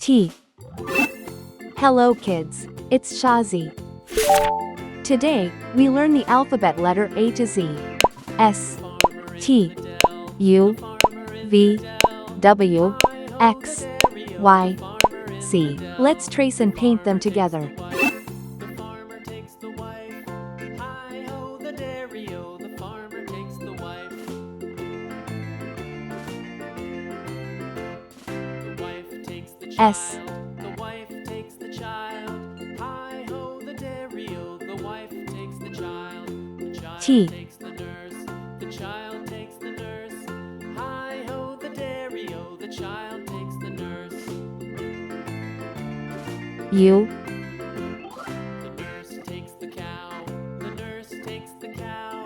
T. Hello kids, it's Shazi. Today, we learn the alphabet letter A to Z. S, T, U, V, W, X, Y, Z. Let's trace and paint them together. S. The wife takes the child. Hi ho the dairy-o. The wife takes the child. The child T. takes the nurse. The child takes the nurse. Hi ho the dairy-o. The child takes the nurse. U. The nurse takes the cow. The nurse takes the cow.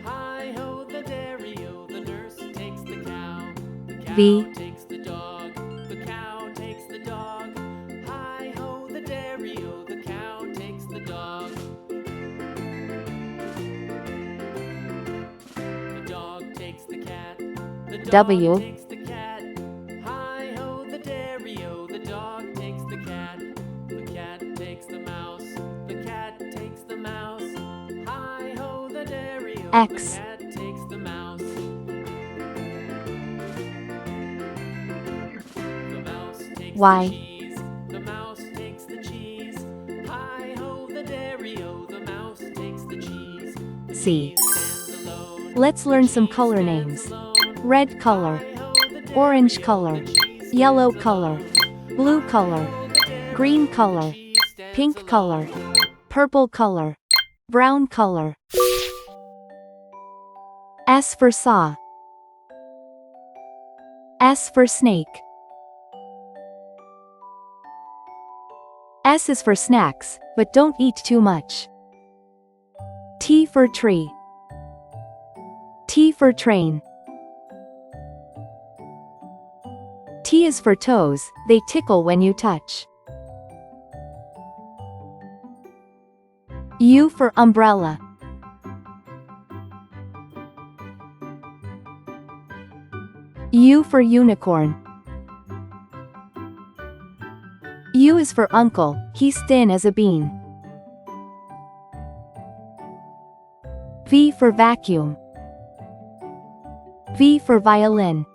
Hi ho the dairy-o. The nurse takes the cow. The cow V. takes the dog. The cow takes the dog. Hi ho the dairy-o. The cow takes the dog. The dog takes the cat. The dog W. takes the cat. Hi ho the dairy-o. The dog takes the cat. The cat takes the mouse. The cat takes the mouse. Hi ho the dairy-o. X. The cat takes the mouse. The mouse takes Y. the cheese. The mouse takes the cheese. Hi ho the dairy-o. The mouse takes the cheese. C. Stands alone. Let's learn some color names. Red color, orange color, yellow color, blue color, green color, pink color, purple color, brown color. S for saw. S for snake. S is for snacks, but don't eat too much. T for tree. T for train. T is for toes, they tickle when you touch. U for umbrella. U for unicorn. U is for uncle, he's thin as a bean. V for vacuum. V for violin.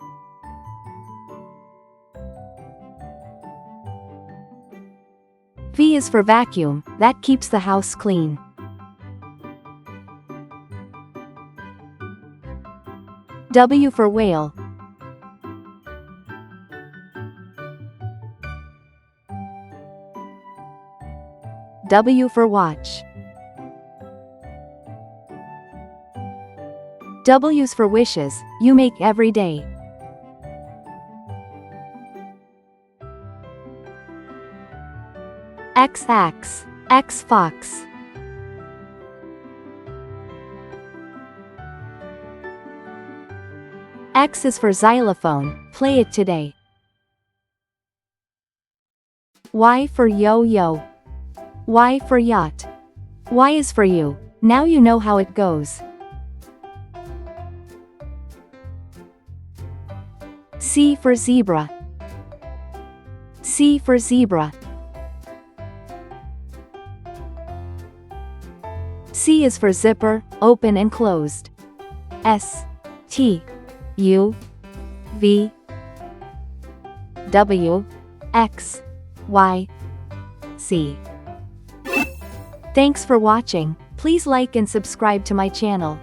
V is for vacuum, that keeps the house clean. W for whale. W for watch. W's for wishes, you make every day. X axe, X fox. X is for xylophone, play it today. Y for yo-yo. Y for yacht. Y is for you, now you know how it goes. C for zebra. C for zebra. C is for zipper, open and closed. S, T, U, V, W, X, Y, Z. Thanks for watching, please like and subscribe to my channel.